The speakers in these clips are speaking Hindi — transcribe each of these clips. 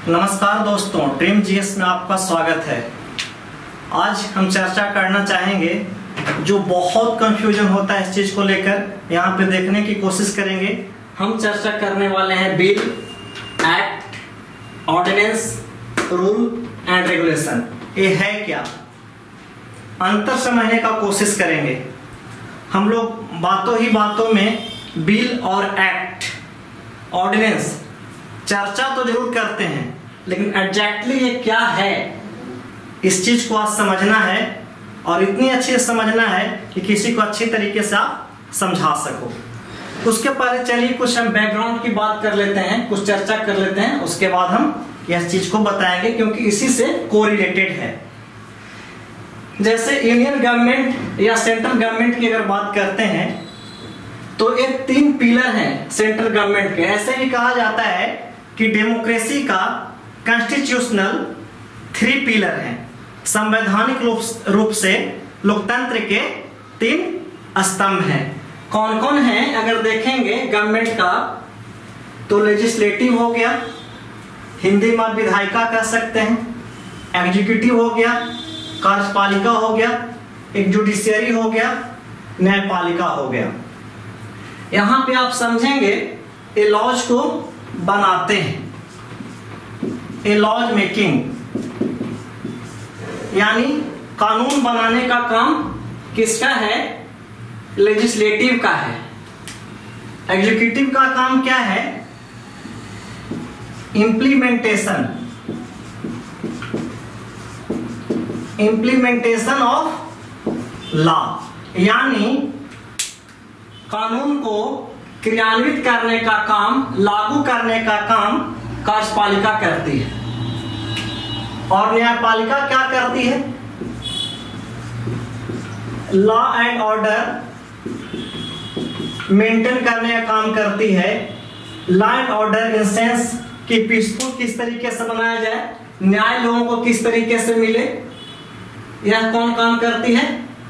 नमस्कार दोस्तों, ड्रीम जीएस में आपका स्वागत है। आज हम चर्चा करना चाहेंगे जो बहुत कंफ्यूजन होता है इस चीज को लेकर, यहाँ पे देखने की कोशिश करेंगे। हम चर्चा करने वाले हैं bill, act, ordinance, rule and regulation. ये है क्या, अंतर समझने का कोशिश करेंगे। हम लोग बातों ही बातों में बिल और एक्ट, ऑर्डिनेंस चर्चा तो जरूर करते हैं, लेकिन एग्जैक्टली ये क्या है इस चीज को आज समझना है, और इतनी अच्छी से समझना है कि किसी को अच्छी तरीके से आप समझा सको। उसके पहले चलिए कुछ हम बैकग्राउंड की बात कर लेते हैं, कुछ चर्चा कर लेते हैं, उसके बाद हम यह चीज को बताएंगे क्योंकि इसी से कोरिलेटेड है। जैसे इंडियन गवर्नमेंट या सेंट्रल गवर्नमेंट की अगर बात करते हैं तो ये 3 पिलर हैं सेंट्रल गवर्नमेंट के। ऐसे भी कहा जाता है कि डेमोक्रेसी का कॉन्स्टिट्यूशनल 3 पिलर हैं, संवैधानिक रूप से लोकतंत्र के 3 स्तंभ हैं। कौन कौन हैं अगर देखेंगे गवर्नमेंट का, तो लेजिस्लेटिव हो गया, हिंदी में विधायिका कह सकते हैं, एग्जीक्यूटिव हो गया, कार्यपालिका हो गया, एक जुडिशियरी हो गया, न्यायपालिका हो गया। यहां पे आप समझेंगे ये लॉज को बनाते हैं, ये लॉज मेकिंग यानी कानून बनाने का काम किसका है, लेजिस्लेटिव का है। एग्जीक्यूटिव का काम क्या है, इम्प्लीमेंटेशन ऑफ लॉ, यानी कानून को क्रियान्वित करने का काम, लागू करने का काम कार्यपालिका करती है। और न्यायपालिका क्या करती है, लॉ एंड ऑर्डर मेंटेन करने का काम करती है। Law and order in sense कि पीसफुल किस तरीके से बनाया जाए, न्याय लोगों को किस तरीके से मिले, यह कौन काम करती है,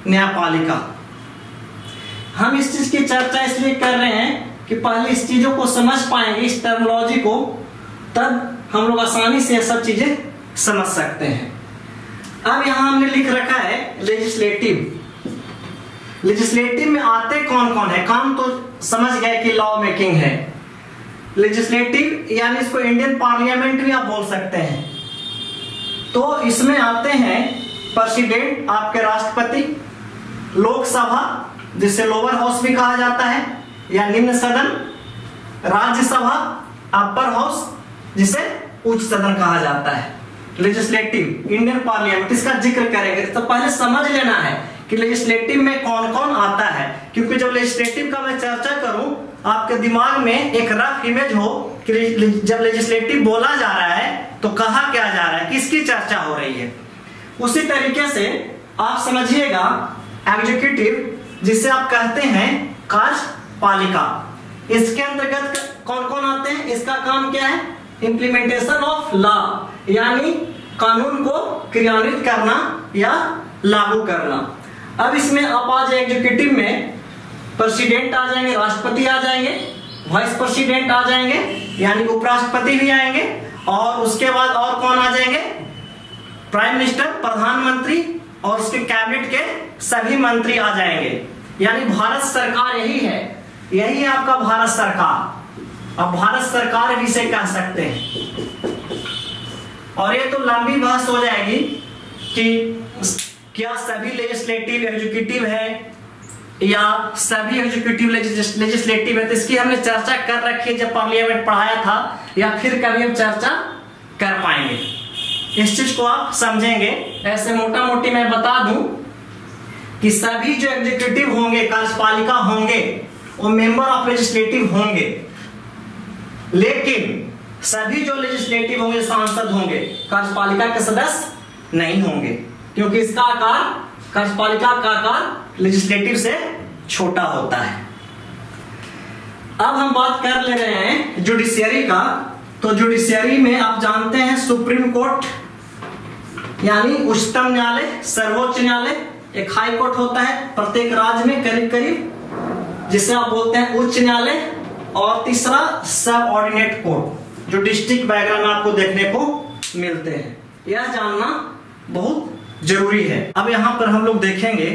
न्यायपालिका। हम इस चीज की चर्चा इसलिए कर रहे हैं कि पहले इस चीजों को समझ पाएंगे, इस टर्मिनोलॉजी को, तब हम लोग आसानी से सब चीजें समझ सकते हैं। अब यहां हमने लिख रखा है लेजिस्लेटिव। लेजिस्लेटिव में आते कौन कौन है, काम तो समझ गए कि लॉ मेकिंग है। लेजिस्लेटिव यानी इसको इंडियन पार्लियामेंट भी आप बोल सकते हैं। तो इसमें आते हैं प्रेसिडेंट, आपके राष्ट्रपति, लोकसभा जिसे लोअर हाउस भी कहा जाता है या निम्न सदन, राज्यसभा अपर हाउस जिसे उच्च सदन कहा जाता है। लेजिस्लेटिव इंडियन पार्लियामेंट, इसका जिक्र करेंगे तो पहले समझ लेना है कि लेजिस्लेटिव में कौन कौन आता है, क्योंकि जब लेजिस्लेटिव का मैं चर्चा करूं आपके दिमाग में एक रफ इमेज हो कि जब लेजिस्लेटिव बोला जा रहा है तो कहा क्या जा रहा है, किसकी चर्चा हो रही है। उसी तरीके से आप समझिएगा एग्जीक्यूटिव जिसे आप कहते हैं कार्यपालिका, इसके अंतर्गत कौन कौन आते हैं, इसका काम क्या है, इंप्लीमेंटेशन ऑफ लॉ यानी कानून को क्रियान्वित करना या लागू करना। अब इसमें आप आ जाए एग्जीक्यूटिव में प्रेसिडेंट आ जाएंगे, राष्ट्रपति आ जाएंगे, वाइस प्रेसिडेंट आ जाएंगे यानी उपराष्ट्रपति भी आएंगे, और उसके बाद और कौन आ जाएंगे, प्राइम मिनिस्टर, प्रधानमंत्री और उसके कैबिनेट के सभी मंत्री आ जाएंगे। यानी भारत सरकार यही है, यही है आपका भारत सरकार। अब भारत सरकार भी से कह सकते हैं। और ये तो लंबी बहस हो जाएगी कि क्या सभी लेजिस्लेटिव एग्जीक्यूटिव है या सभी एग्जीक्यूटिव लेजिस्लेटिव है, तो इसकी हमने चर्चा कर रखी है जब पार्लियामेंट पढ़ाया था, या फिर कभी हम चर्चा कर पाएंगे। इस चीज को आप समझेंगे। ऐसे मोटा मोटी मैं बता दूं कि सभी जो एग्जीक्यूटिव होंगे, कार्यपालिका होंगे, वो मेंबर ऑफ लेजिस्लेटिव होंगे, लेकिन सभी जो लेजिस्लेटिव होंगे, सांसद होंगे, कार्यपालिका के सदस्य नहीं होंगे, क्योंकि इसका आकार, कार्यपालिका का आकार लेजिस्लेटिव से छोटा होता है। अब हम बात कर ले रहे हैं जुडिशियरी का। तो जुडिशियरी में आप जानते हैं सुप्रीम कोर्ट यानी उच्चतम न्यायालय, सर्वोच्च न्यायालय, एक हाई कोर्ट होता है प्रत्येक राज्य में करीब करीब, जिसे आप बोलते हैं उच्च न्यायालय, और तीसरा सब ऑर्डिनेट कोर्ट। जो डिस्ट्रिक्ट डायग्राम में आपको देखने को मिलते हैं। यह जानना बहुत जरूरी है। अब यहाँ पर हम लोग देखेंगे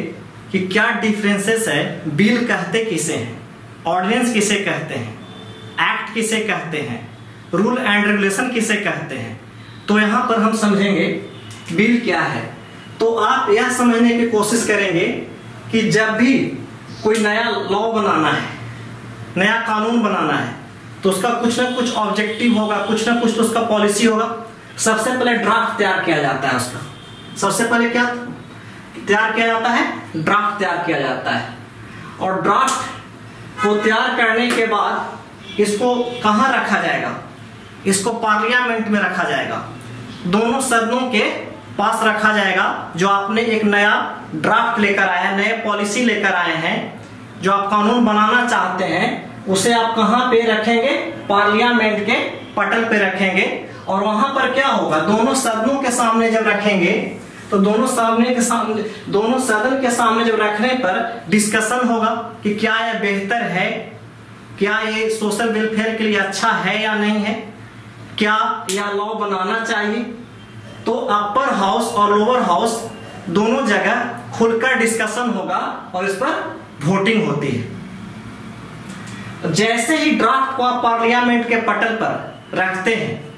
कि क्या डिफरेंसेस है, बिल कहते किसे हैं, ऑर्डिनेंस किसे कहते हैं, एक्ट किसे कहते हैं, रूल एंड रेगुलेशन किसे कहते हैं। तो यहाँ पर हम समझेंगे बिल क्या है। तो आप यह समझने की कोशिश करेंगे कि जब भी कोई नया लॉ बनाना है, नया कानून बनाना है, तो उसका कुछ ना कुछ ऑब्जेक्टिव होगा, कुछ ना कुछ तो उसका पॉलिसी होगा। सबसे पहले ड्राफ्ट तैयार किया जाता है उसका। सबसे पहले क्या तैयार किया जाता है? ड्राफ्ट तैयार किया जाता है। और ड्राफ्ट को तैयार करने के बाद इसको कहाँ रखा जाएगा? इसको पार्लियामेंट में रखा जाएगा, दोनों सदनों के पास रखा जाएगा। जो आपने एक नया ड्राफ्ट लेकर आए हैं, नए पॉलिसी लेकर आए हैं, जो आप कानून बनाना चाहते हैं, उसे आप कहाँ पे रखेंगे? पार्लियामेंट के पटल पे रखेंगे। और वहां पर क्या होगा? दोनों सदनों के सामने जब रखेंगे तो दोनों सदन के सामने जब रखने पर डिस्कशन होगा कि क्या यह बेहतर है, क्या ये सोशल वेलफेयर के लिए अच्छा है या नहीं है, क्या यह लॉ बनाना चाहिए। तो अपर हाउस और लोअर हाउस दोनों जगह खुलकर डिस्कशन होगा और इस पर वोटिंग होती है। जैसे ही ड्राफ्ट को आप पार्लियामेंट के पटल पर रखते हैं,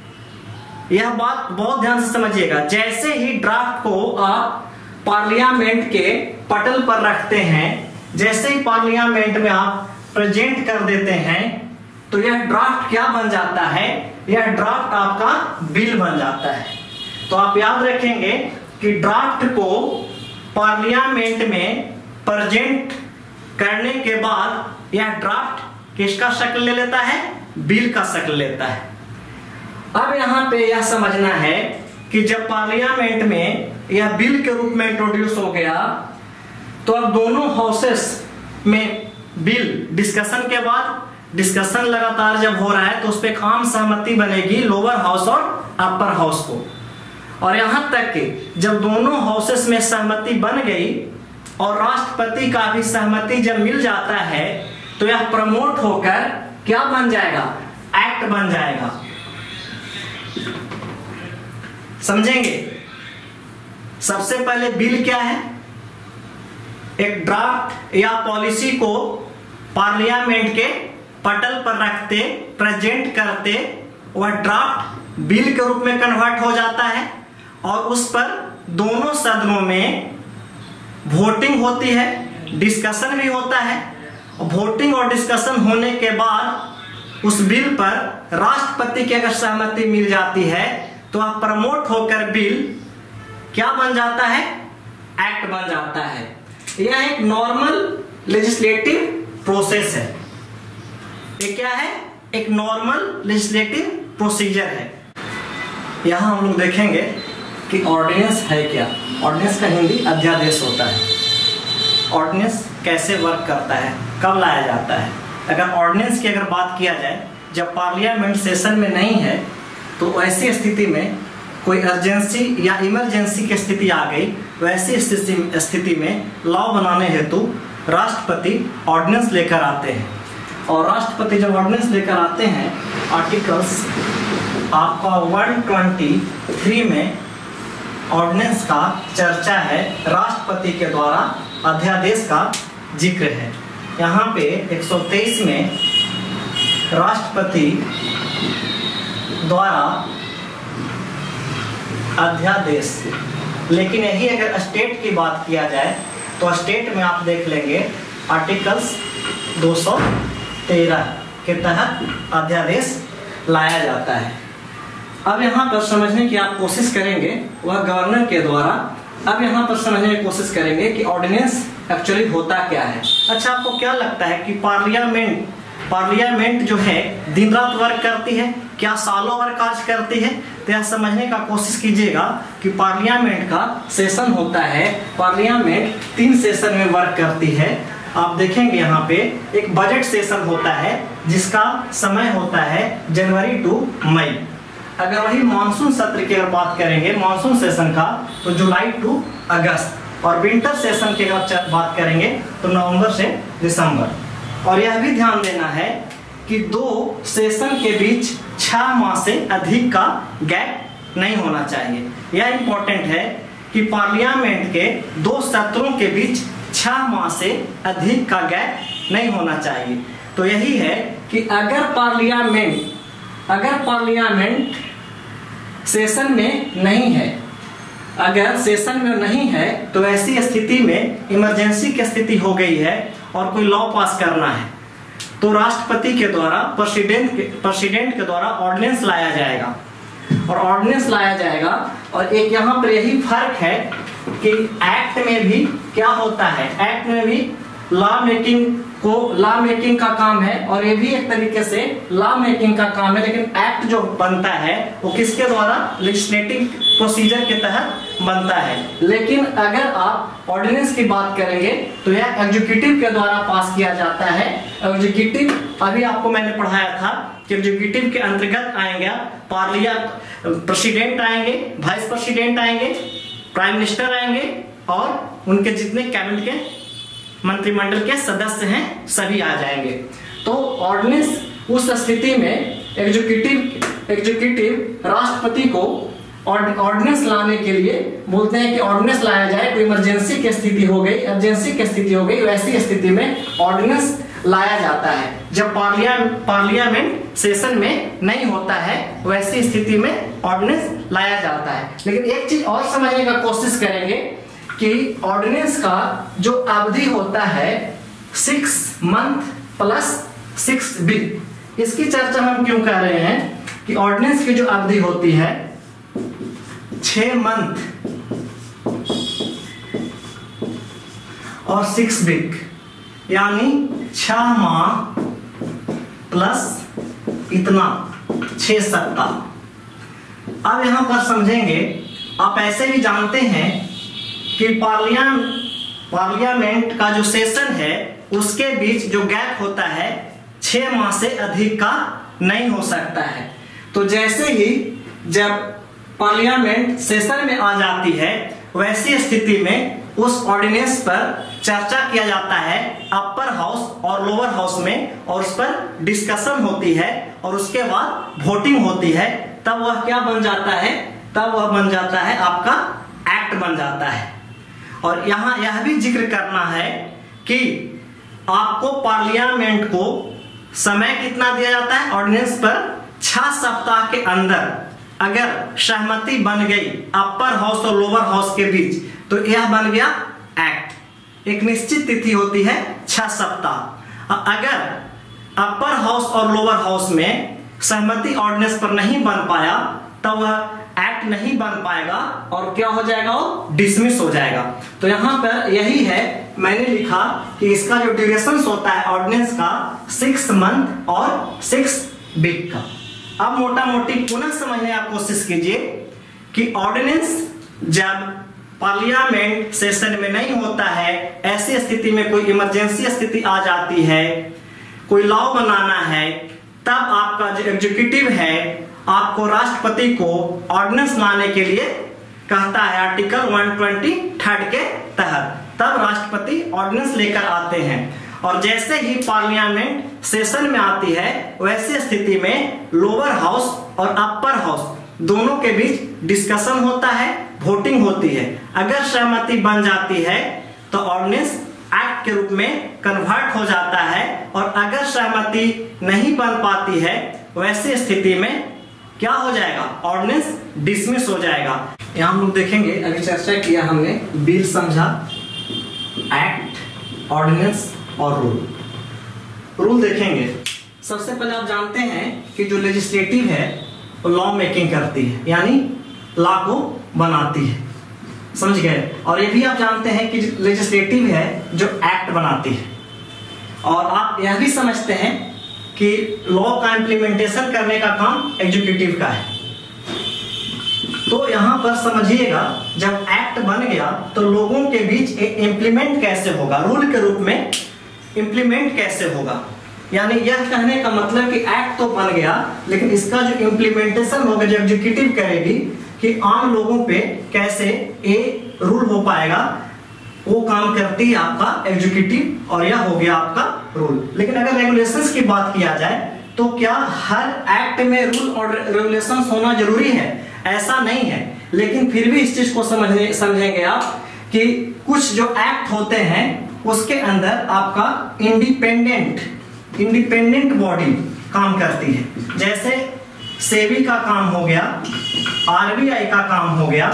यह बात बहुत ध्यान से समझिएगा, जैसे ही ड्राफ्ट को आप पार्लियामेंट के पटल पर रखते हैं, जैसे ही पार्लियामेंट में आप प्रेजेंट कर देते हैं, तो यह ड्राफ्ट क्या बन जाता है? यह ड्राफ्ट आपका बिल बन जाता है। तो आप याद रखेंगे कि ड्राफ्ट को पार्लियामेंट में प्रेजेंट करने के बाद यह ड्राफ्ट किसका शक्ल ले लेता है? बिल का शक्ल लेता है। अब यहां पे यह समझना है कि जब पार्लियामेंट में यह बिल के रूप में इंट्रोड्यूस हो गया, तो अब दोनों हाउसेस में बिल डिस्कशन के बाद, डिस्कशन लगातार जब हो रहा है तो उस पर एक आम सहमति बनेगी लोअर हाउस और अपर हाउस को। और यहां तक कि जब दोनों हाउसेस में सहमति बन गई और राष्ट्रपति का भी सहमति जब मिल जाता है, तो यह प्रमोट होकर क्या बन जाएगा? एक्ट बन जाएगा। समझेंगे? सबसे पहले बिल क्या है? एक ड्राफ्ट या पॉलिसी को पार्लियामेंट के पटल पर रखते, प्रेजेंट करते, वह ड्राफ्ट बिल के रूप में कन्वर्ट हो जाता है और उस पर दोनों सदनों में वोटिंग होती है, डिस्कशन भी होता है। वोटिंग और डिस्कशन होने के बाद उस बिल पर राष्ट्रपति की अगर सहमति मिल जाती है, तो वह प्रमोट होकर बिल क्या बन जाता है? एक्ट बन जाता है। यह एक नॉर्मल लेजिस्लेटिव प्रोसेस है। ये क्या है? एक नॉर्मल लेजिस्लेटिव प्रोसीजर है। यहां हम लोग देखेंगे कि ऑर्डिनेंस है क्या। ऑर्डिनेंस का हिंदी अध्यादेश होता है। ऑर्डिनेंस कैसे वर्क करता है, कब लाया जाता है? अगर ऑर्डिनेंस की अगर बात किया जाए, जब पार्लियामेंट सेशन में नहीं है, तो ऐसी स्थिति में कोई अर्जेंसी या इमरजेंसी की स्थिति आ गई, वैसी स्थिति में लॉ बनाने हेतु राष्ट्रपति ऑर्डिनेंस लेकर आते हैं। और राष्ट्रपति जब ऑर्डिनेंस लेकर आते हैं, आर्टिकल्स आपका 123 में ऑर्डिनेंस का चर्चा है, राष्ट्रपति के द्वारा अध्यादेश का जिक्र है। यहाँ पे 123 में राष्ट्रपति द्वारा अध्यादेश, लेकिन यही अगर स्टेट की बात किया जाए तो स्टेट में आप देख लेंगे आर्टिकल्स 213 के तहत अध्यादेश लाया जाता है। अब यहाँ पर समझने की आप कोशिश करेंगे वह गवर्नर के द्वारा। अब यहाँ पर समझने की कोशिश करेंगे कि ऑर्डिनेंस एक्चुअली होता क्या है। अच्छा, आपको क्या लगता है कि पार्लियामेंट जो है दिन रात वर्क करती है, क्या सालों भर कार्य करती है? तो यह समझने का कोशिश कीजिएगा कि पार्लियामेंट का सेशन होता है। पार्लियामेंट 3 सेशन में वर्क करती है। आप देखेंगे यहाँ पे एक बजट सेशन होता है जिसका समय होता है जनवरी टू मई। अगर वही मानसून सत्र की अगर बात करेंगे, मानसून सेशन का, तो जुलाई टू अगस्त। और विंटर सेशन की अगर बात करेंगे तो नवंबर से दिसंबर। और यह भी ध्यान देना है कि 2 सेशन के बीच 6 माह से अधिक का गैप नहीं होना चाहिए। यह इंपॉर्टेंट है कि पार्लियामेंट के 2 सत्रों के बीच 6 माह से अधिक का गैप नहीं होना चाहिए। तो यही है कि अगर पार्लियामेंट सेशन में नहीं है, अगर सेशन में नहीं है तो ऐसी स्थिति में इमरजेंसी की स्थिति हो गई है और कोई लॉ पास करना है तो राष्ट्रपति के द्वारा प्रेसिडेंट के द्वारा ऑर्डिनेंस लाया जाएगा और ऑर्डिनेंस लाया जाएगा। और एक यहाँ पर यही फर्क है कि एक्ट में भी क्या होता है, एक्ट में भी लॉ मेकिंग का काम है और ये भी एक तरीके से लॉ मेकिंग का काम है, लेकिन एक्ट जो बनता है वो किसके द्वारा, लेजिस्लेटिव प्रोसीजर के तहत बनता है। लेकिन अगर आप ऑर्डिनेंस की बात करेंगे तो यह एग्जीक्यूटिव के द्वारा पास किया जाता है। एग्जीक्यूटिव अभी आपको मैंने पढ़ाया था कि एग्जीक्यूटिव के अंतर्गत आएंगे प्रेसिडेंट आएंगे, वाइस प्रेसिडेंट आएंगे, प्राइम मिनिस्टर आएंगे और उनके जितने कैबिनेट के मंत्रिमंडल के सदस्य हैं सभी आ जाएंगे। तो ऑर्डिनेंस उस स्थिति में एग्जीक्यूटिव राष्ट्रपति को ऑर्डिनेंस लाने के लिए बोलते हैं कि ऑर्डिनेंस लाया जाए। कोई इमरजेंसी की स्थिति हो गई, वैसी स्थिति में ऑर्डिनेंस लाया जाता है। जब पार्लियामेंट सेशन में नहीं होता है वैसी स्थिति में ऑर्डिनेंस लाया जाता है। लेकिन एक चीज और समझने का कोशिश करेंगे कि ऑर्डिनेंस का जो अवधि होता है 6 मंथ प्लस 6 वीक, इसकी चर्चा हम क्यों कर रहे हैं कि ऑर्डिनेंस की जो अवधि होती है 6 मंथ और 6 वीक यानी 6 माह प्लस इतना 6 सप्ताह। अब यहां पर समझेंगे, आप ऐसे भी जानते हैं कि पार्लियामेंट का जो सेशन है उसके बीच जो गैप होता है 6 माह से अधिक का नहीं हो सकता है। तो जैसे ही जब पार्लियामेंट सेशन में आ जाती है वैसी स्थिति में उस ऑर्डिनेंस पर चर्चा किया जाता है अपर हाउस और लोअर हाउस में और उस पर डिस्कशन होती है और उसके बाद वोटिंग होती है। तब वह क्या बन जाता है, तब वह बन जाता है आपका एक्ट बन जाता है। और यहां यह भी जिक्र करना है कि आपको पार्लियामेंट को समय कितना दिया जाता है ऑर्डिनेंस पर, 6 सप्ताह के अंदर अगर सहमति बन गई अपर हाउस और लोअर हाउस के बीच तो यह बन गया एक्ट। एक निश्चित तिथि होती है 6 सप्ताह। अगर अपर हाउस और लोअर हाउस में सहमति ऑर्डिनेंस पर नहीं बन पाया तब वह एक्ट नहीं बन पाएगा और क्या हो जाएगा, वो डिसमिस हो जाएगा। तो यहां पर यही है, मैंने लिखा कि इसका जो ड्यूरेशन होता है ऑर्डिनेंस का 6 मंथ और 6 वीक का। अब मोटा मोटी पुनः समझने की कोशिश कीजिए कि ऑर्डिनेंस जब पार्लियामेंट सेशन में नहीं होता है, ऐसी स्थिति में कोई इमरजेंसी स्थिति आ जाती है, कोई लॉ बनाना है, तब आपका जो एग्जीक्यूटिव है आपको राष्ट्रपति को ऑर्डिनेंस लाने के लिए कहता है आर्टिकल 123 के तहत। तब राष्ट्रपति ऑर्डिनेंस लेकर आते हैं और जैसे ही पार्लियामेंट सेशन में आती है वैसी स्थिति में लोअर हाउस और अपर हाउस दोनों के बीच डिस्कशन होता है, वोटिंग होती है। अगर सहमति बन जाती है तो ऑर्डिनेंस एक्ट के रूप में कन्वर्ट हो जाता है और अगर सहमति नहीं बन पाती है वैसी स्थिति में क्या हो जाएगा, ऑर्डिनेंस डिसमिस हो जाएगा। यहां हम लोग देखेंगे, अभी चर्चा किया हमने, बिल समझा, एक्ट, ऑर्डिनेंस और रूल देखेंगे। सबसे पहले आप जानते हैं कि जो लेजिस्लेटिव है वो लॉ मेकिंग करती है, यानी लॉ को बनाती है, समझ गए। और ये भी आप जानते हैं कि लेजिस्लेटिव है जो एक्ट बनाती है। और आप यह भी समझते हैं कि लॉ का इम्प्लीमेंटेशन करने का काम एग्जीक्यूटिव का है। तो यहां पर समझिएगा, जब एक्ट बन गया तो लोगों के बीच इम्प्लीमेंट कैसे होगा, रूल के रूप में इम्प्लीमेंट कैसे होगा। यानी यह कहने का मतलब कि एक्ट तो बन गया लेकिन इसका जो इम्प्लीमेंटेशन होगा, जो एग्जीक्यूटिव करेगी कि आम लोगों पे कैसे ये रूल हो पाएगा, वो काम करती है आपका एग्जीक्यूटिव और यह हो गया आपका रूल। लेकिन अगर रेगुलेशंस की बात किया जाए तो क्या हर एक्ट में रूल और रेगुलेशंस होना जरूरी है? ऐसा नहीं है, लेकिन फिर भी इस चीज को समझेंगे आप कि कुछ जो एक्ट होते हैं उसके अंदर आपका इंडिपेंडेंट बॉडी काम करती है। जैसे सेबी का काम हो गया, आरबीआई का काम हो गया,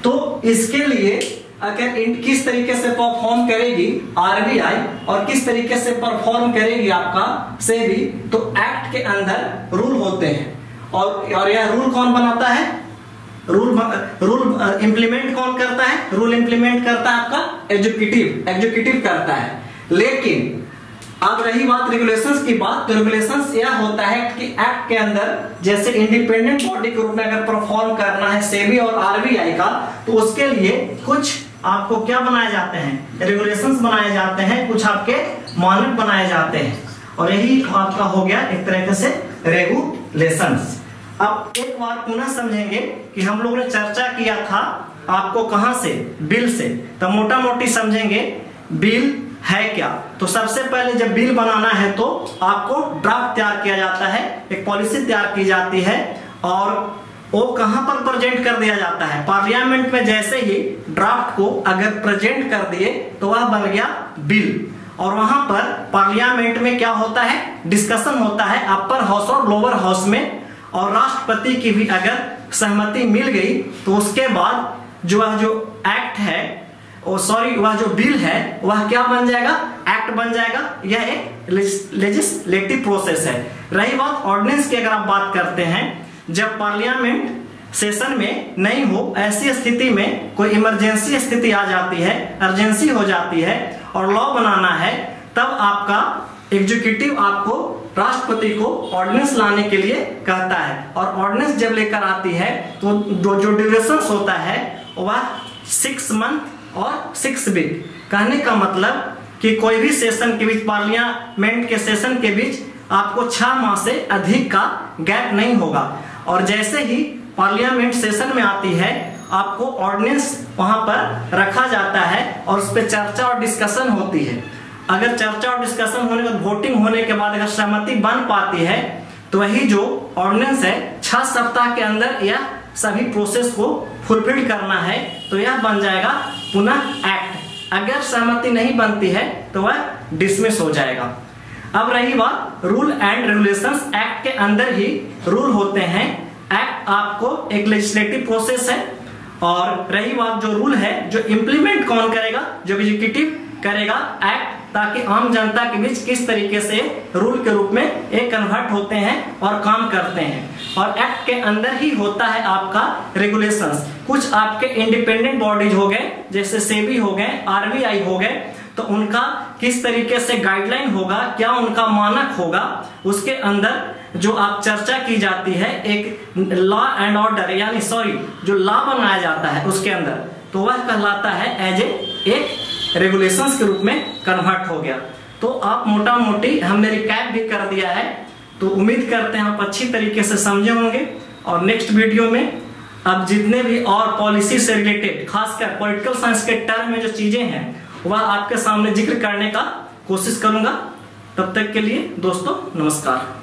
तो इसके लिए अगर किस तरीके से परफॉर्म करेगी आरबीआई और किस तरीके से परफॉर्म करेगी आपका सेबी, तो एक्ट के अंदर रूल होते हैं। और यह रूल कौन बनाता है? रूल इंप्लीमेंट कौन करता है? रूल इंप्लीमेंट करता है आपका एग्जीक्यूटिव करता है। लेकिन अब रही बात रेगुलेशंस की बात, तो रेगुलेशंस यह होता है कि एक्ट के अंदर जैसे इंडिपेंडेंट बॉडी के रूप में अगर परफॉर्म करना है सेबी और आरबीआई का, तो उसके लिए कुछ आपको क्या बनाए जाते हैं? रेगुलेशंस बनाए जाते हैं, कुछ आपके मानक बनाए जाते हैं, और यही आपका हो गया एक तरीके से रेगुलेशंस। अब एक बार पुनः समझेंगे कि हम लोग ने चर्चा किया था आपको कहां से? बिल से। तो मोटा मोटी समझेंगे बिल है क्या। तो सबसे पहले जब बिल बनाना है तो आपको ड्राफ्ट तैयार किया जाता है, एक पॉलिसी तैयार की जाती है, और वो कहां पर प्रेजेंट कर दिया जाता है? पार्लियामेंट में। जैसे ही ड्राफ्ट को अगर प्रेजेंट कर दिए तो वह बन गया बिल, और वहां पर पार्लियामेंट में क्या होता है? डिस्कशन होता है अपर हाउस और लोअर हाउस में, और राष्ट्रपति की भी अगर सहमति मिल गई तो उसके बाद जो एक्ट है, वह जो बिल है वह क्या बन जाएगा? एक्ट बन जाएगा। यह एक लेजिस्लेटिव प्रोसेस है। रही बात ऑर्डिनेंस की, अगर आप बात करते हैं, जब पार्लियामेंट सेशन में नहीं हो, ऐसी स्थिति में कोई इमरजेंसी स्थिति आ जाती है, अर्जेंसी हो जाती है और लॉ बनाना है, तब आपका एग्जीक्यूटिव आपको राष्ट्रपति को ऑर्डिनेंस लाने के लिए कहता है, और ऑर्डिनेंस जब लेकर आती है तो जो ड्यूरेशन होता है वह 6 मंथ और 6 वीक। कहने का मतलब कि कोई भी सेशन के बीच, पार्लियामेंट के सेशन के बीच आपको 6 माह से अधिक का गैप नहीं होगा। और जैसे ही पार्लियामेंट सेशन में आती है आपको ऑर्डिनेंस वहां पर रखा जाता है और उस पर चर्चा और डिस्कशन होती है। अगर चर्चा और डिस्कशन होने के बाद, वोटिंग होने के बाद अगर सहमति बन पाती है तो वही जो ऑर्डिनेंस है 6 सप्ताह के अंदर यह सभी प्रोसेस को फुलफिल करना है, तो यह बन जाएगा पुनः एक्ट। अगर सहमति नहीं बनती है तो वह डिसमिस हो जाएगा। अब रही बात रूल एंड रेगुलेशंस, एक्ट के अंदर ही रूल होते हैं। एक्ट आपको एक लेजिस्लेटिव प्रोसेस है, और रही बात जो रूल है, जो इंप्लीमेंट कौन करेगा? जो एग्जीक्यूटिव करेगा एक्ट, ताकि आम जनता के बीच किस तरीके से रूल के रूप में एक कन्वर्ट होते हैं और काम करते हैं। और एक्ट के अंदर ही होता है आपका रेगुलेशंस। कुछ आपके इंडिपेंडेंट बॉडीज हो गए, जैसे सेबी हो गए, आरबीआई हो गए, तो उनका किस तरीके से गाइडलाइन होगा, क्या उनका मानक होगा, उसके अंदर जो आप चर्चा की जाती है, एक लॉ एंड ऑर्डर, यानी जो लॉ बनाया जाता है उसके अंदर, तो वह कहलाता है एज एक रेगुलेशंस के रूप में कन्वर्ट हो गया। तो आप मोटा मोटी हमने रिकैप भी कर दिया है, तो उम्मीद करते हैं आप अच्छी तरीके से समझे होंगे। और नेक्स्ट वीडियो में अब जितने भी और पॉलिसी से रिलेटेड, खासकर पॉलिटिकल साइंस के टर्म में जो चीजें हैं वह आपके सामने जिक्र करने का कोशिश करूंगा। तब तक के लिए दोस्तों नमस्कार।